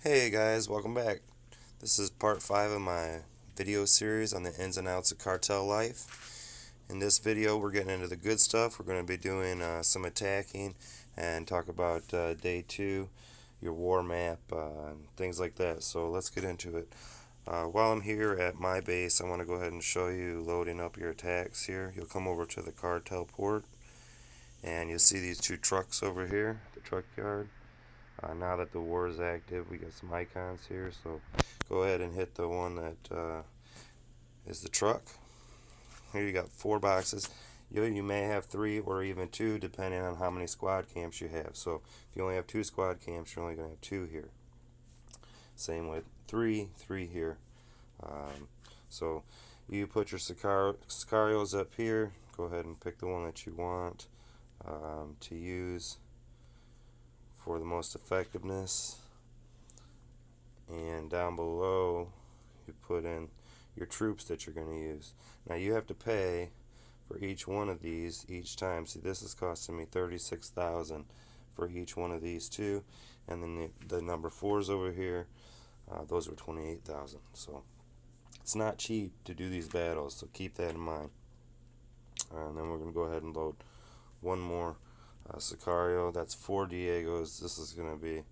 Hey guys, welcome back. This is part 5 of my video series on the ins and outs of cartel life. In this video, we're getting into the good stuff. We're going to be doing some attacking and talk about day 2, your war map, and things like that. So let's get into it. While I'm here at my base, I want to go ahead and show you loading up your attacks here. You'll come over to the cartel port and you'll see these two trucks over here, the truck yard. Now that the war is active, we got some icons here, so go ahead and hit the one that is the truck. Here you got 4 boxes. You may have 3 or even 2 depending on how many squad camps you have. So if you only have 2 squad camps, you're only going to have 2 here. Same with 3 here. So you put your Sicarios up here. Go ahead and pick the one that you want to use for the most effectiveness, and down below you put in your troops that you're going to use. Now you have to pay for each one of these each time. See, this is costing me 36,000 for each one of these two, and then the number 4s over here, those were 28,000. So it's not cheap to do these battles, so keep that in mind. And then we're going to go ahead and load one more Sicario. That's 4 Diegos. This is going to be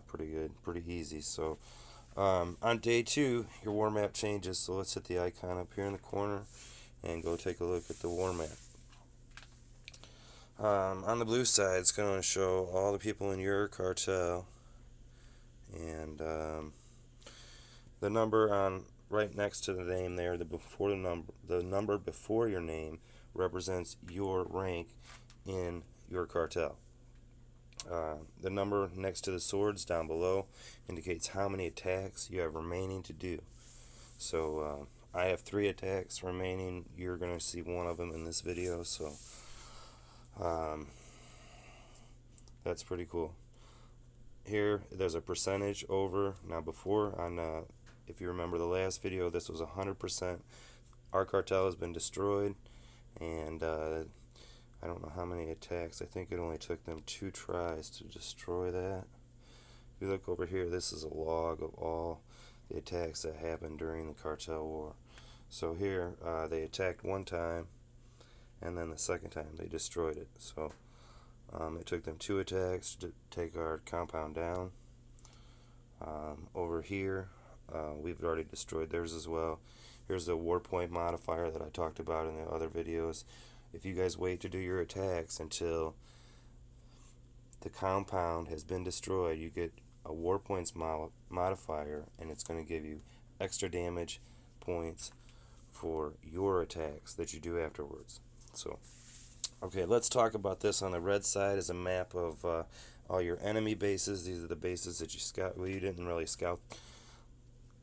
pretty good, pretty easy. So on day 2, your war map changes. So let's hit the icon up here in the corner and go take a look at the war map. On the blue side, it's going to show all the people in your cartel, and the number on right next to the name there, the number before your name represents your rank in your cartel. The number next to the swords down below indicates how many attacks you have remaining to do. So I have 3 attacks remaining. You're going to see one of them in this video, so that's pretty cool. Here there's a percentage over. Now before, on if you remember the last video, this was 100%. Our cartel has been destroyed, and I don't know how many attacks. I think it only took them 2 tries to destroy that. If you look over here, this is a log of all the attacks that happened during the cartel war. So here, they attacked one time, and then the second time they destroyed it. So it took them 2 attacks to take our compound down. Over here, we've already destroyed theirs as well. Here's the war point modifier that I talked about in the other videos. If you guys wait to do your attacks until the compound has been destroyed, you get a war points modifier, and it's going to give you extra damage points for your attacks that you do afterwards. So, okay, let's talk about this. On the red side is a map of all your enemy bases. These are the bases that you scout. Well, you didn't really scout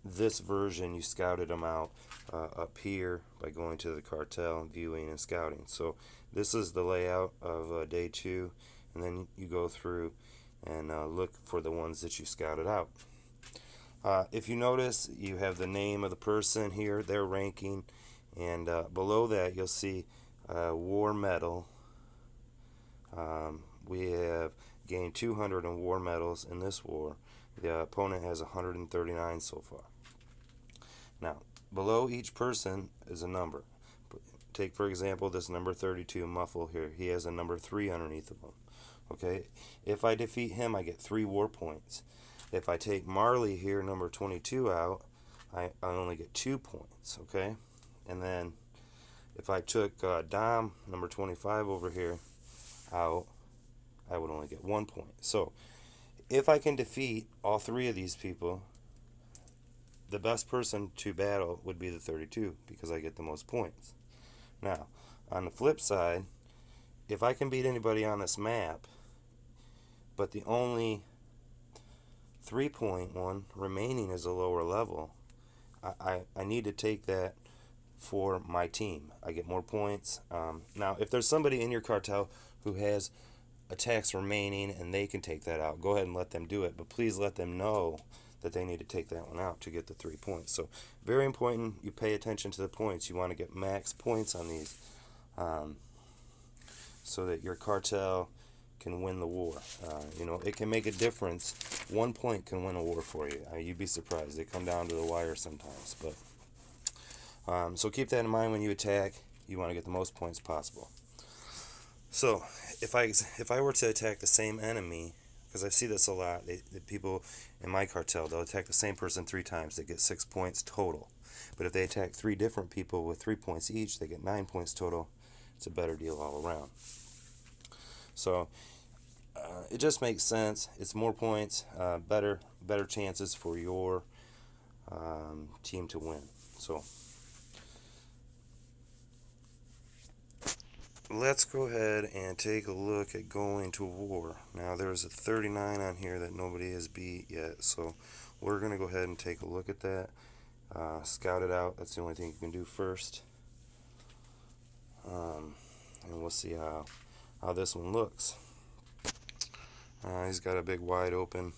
this version, you scouted them out up here by going to the cartel, viewing, and scouting. So this is the layout of day 2, and then you go through and look for the ones that you scouted out. If you notice, you have the name of the person here, their ranking, and below that you'll see war medal. We have gained 200 in war medals in this war. The opponent has 139 so far. Now, below each person is a number. Take, for example, this number 32 Muffle here. He has a number 3 underneath of him. Okay? If I defeat him, I get 3 war points. If I take Marley here, number 22, out, I only get 2 points. Okay? And then if I took Dom, number 25 over here, out, I would only get 1 point. So, if I can defeat all 3 of these people, the best person to battle would be the 32 because I get the most points. Now, on the flip side, if I can beat anybody on this map, but the only 3-point one remaining is a lower level, I need to take that for my team. I get more points. Now, if there's somebody in your cartel who has attacks remaining and they can take that out, go ahead and let them do it, but please let them know that they need to take that one out to get the 3 points. So very important, you pay attention to the points. You want to get max points on these so that your cartel can win the war. You know, it can make a difference. 1 point can win a war for you. You'd be surprised. They come down to the wire sometimes. But so keep that in mind when you attack. You want to get the most points possible. So if I were to attack the same enemy, because I see this a lot, the people in my cartel, they'll attack the same person 3 times. They get 6 points total. But if they attack 3 different people with 3 points each, they get 9 points total. It's a better deal all around. So it just makes sense. It's more points, better chances for your team to win. So let's go ahead and take a look at going to war. Now there's a 39 on here that nobody has beat yet, so we're going to go ahead and take a look at that. Scout it out. That's the only thing you can do first. And we'll see how this one looks. He's got a big wide open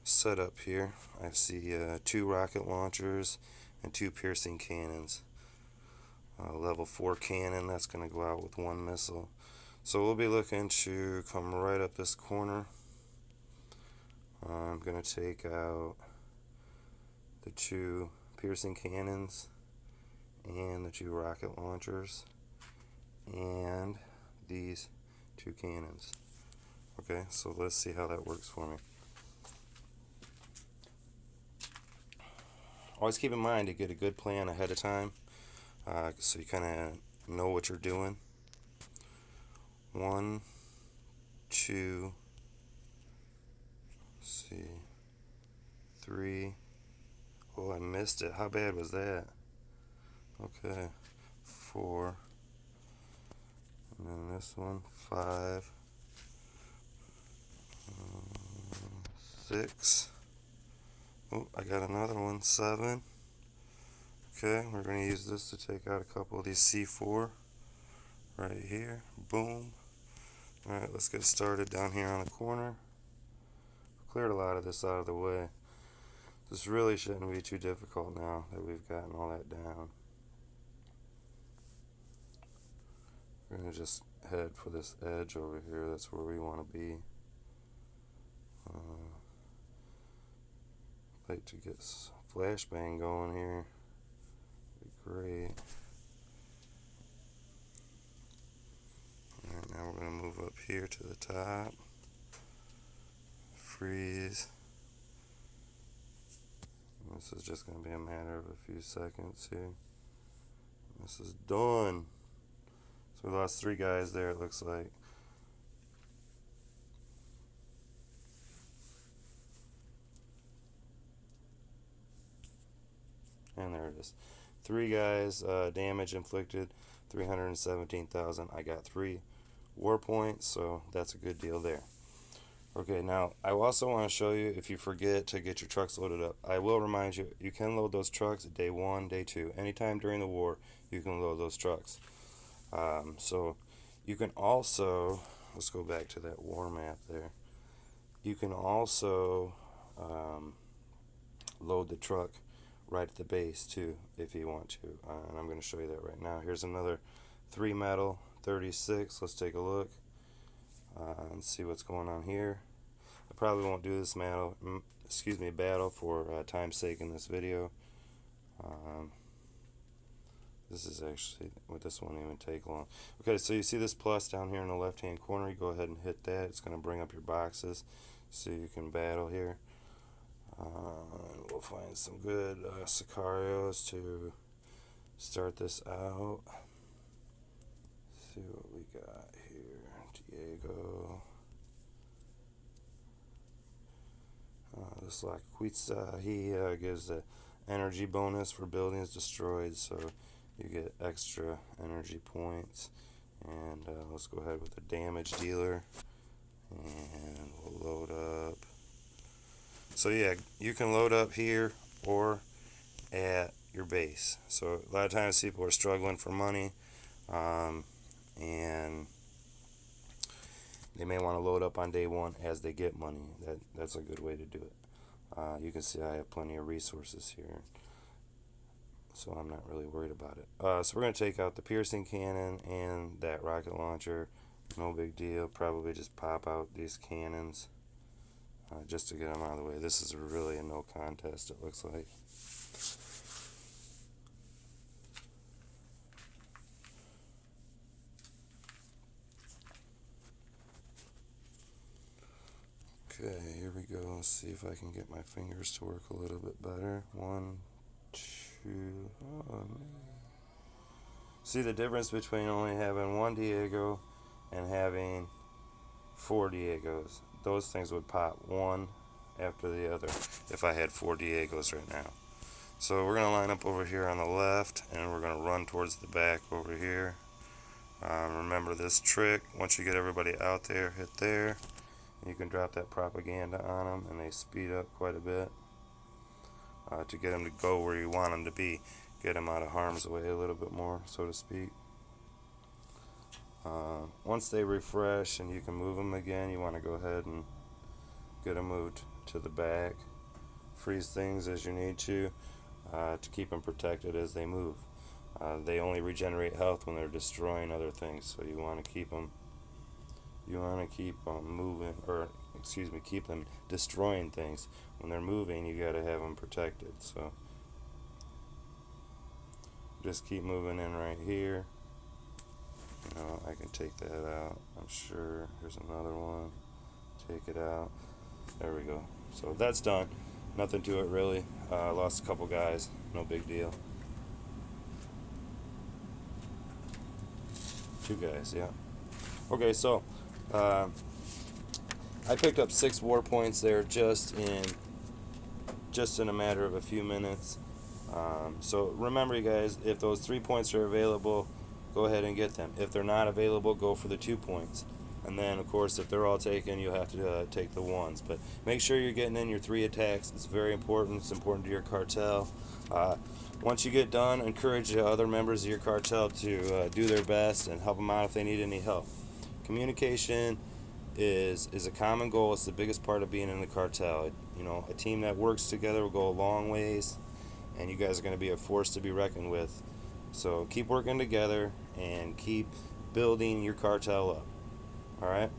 setup here. I see 2 rocket launchers and 2 piercing cannons. Level 4 cannon, that's going to go out with 1 missile. So we'll be looking to come right up this corner. I'm going to take out the 2 piercing cannons and the 2 rocket launchers and these 2 cannons. Okay, so let's see how that works for me. Always keep in mind to get a good plan ahead of time, so you kind of know what you're doing. 1, 2, let's see, 3. Oh, I missed it. How bad was that? Okay, 4, and then this one, 5, 6. Oh, I got another one, 7. Okay, we're going to use this to take out a couple of these C4 right here. Boom. Alright, let's get started down here on the corner. Cleared a lot of this out of the way. This really shouldn't be too difficult now that we've gotten all that down. We're going to just head for this edge over here. That's where we want to be. Like to get flashbang going here. Be great. Alright, now we're going to move up here to the top. Freeze. This is just going to be a matter of a few seconds here. This is done. So we lost 3 guys there, it looks like. And there it is. 3 guys, damage inflicted, 317,000. I got 3 war points, so that's a good deal there. Okay, now I also want to show you, if you forget to get your trucks loaded up, I will remind you, you can load those trucks day 1, day 2. Anytime during the war, you can load those trucks. So you can also, let's go back to that war map there. You can also load the truck right at the base too, if you want to. And I'm going to show you that right now. Here's another 3 metal 36. Let's take a look and see what's going on here. I probably won't do this battle for time's sake in this video. This is actually, with this won't even take long. Okay, so you see this plus down here in the left hand corner. You go ahead and hit that. It's going to bring up your boxes so you can battle here. We'll find some good Sicarios to start this out. See what we got here. Diego. This Laquitza, he gives the energy bonus for buildings destroyed, so you get extra energy points. And let's go ahead with the damage dealer, and we'll load up. So yeah, you can load up here or at your base. So a lot of times people are struggling for money, and they may want to load up on day 1 as they get money. That's a good way to do it. You can see I have plenty of resources here, so I'm not really worried about it. So we're going to take out the piercing cannon and that rocket launcher No big deal. Probably just pop out these cannons just to get them out of the way. This is really a no contest, it looks like. Okay, here we go. Let's see if I can get my fingers to work a little bit better. 1, 2. Oh, see the difference between only having one Diego and having 4 Diegos. Those things would pop one after the other if I had 4 Diegos right now. So we're going to line up over here on the left, and we're going to run towards the back over here. Remember this trick. Once you get everybody out there, hit there. You can drop that propaganda on them, and they speed up quite a bit to get them to go where you want them to be. Get them out of harm's way a little bit more, so to speak. Once they refresh and you can move them again, you want to go ahead and get them moved to the back. Freeze things as you need to keep them protected as they move. They only regenerate health when they're destroying other things, so you want to keep them. You want to keep them moving, or excuse me, keep them destroying things. When they're moving, you got to have them protected. So just keep moving in right here. You know, I can take that out, I'm sure. Here's another one. Take it out. There we go. So that's done. Nothing to it really. Lost a couple guys. No big deal. 2 guys, yeah. Okay, so I picked up 6 war points there just in a matter of a few minutes. So remember, you guys, if those 3 points are available, go ahead and get them. If they're not available, go for the 2 points. And then, of course, if they're all taken, you'll have to take the 1s. But make sure you're getting in your 3 attacks. It's very important. It's important to your cartel. Once you get done, encourage other members of your cartel to do their best and help them out if they need any help. Communication is a common goal. It's the biggest part of being in the cartel. You know, a team that works together will go a long ways, and you guys are going to be a force to be reckoned with. So keep working together and keep building your cartel up. Alright?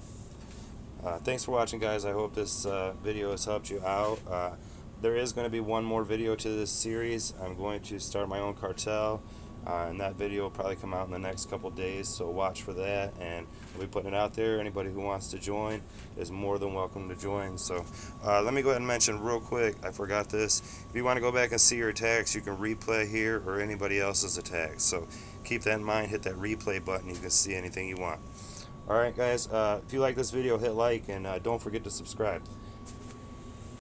Thanks for watching, guys. I hope this video has helped you out. There is going to be one more video to this series. I'm going to start my own cartel, and that video will probably come out in the next couple days, so watch for that, and we'll be putting it out there. Anybody who wants to join is more than welcome to join. So let me go ahead and mention real quick, I forgot this. If you want to go back and see your attacks, you can replay here or anybody else's attacks. So keep that in mind. Hit that replay button. You can see anything you want. Alright, guys, if you like this video, hit like, and don't forget to subscribe.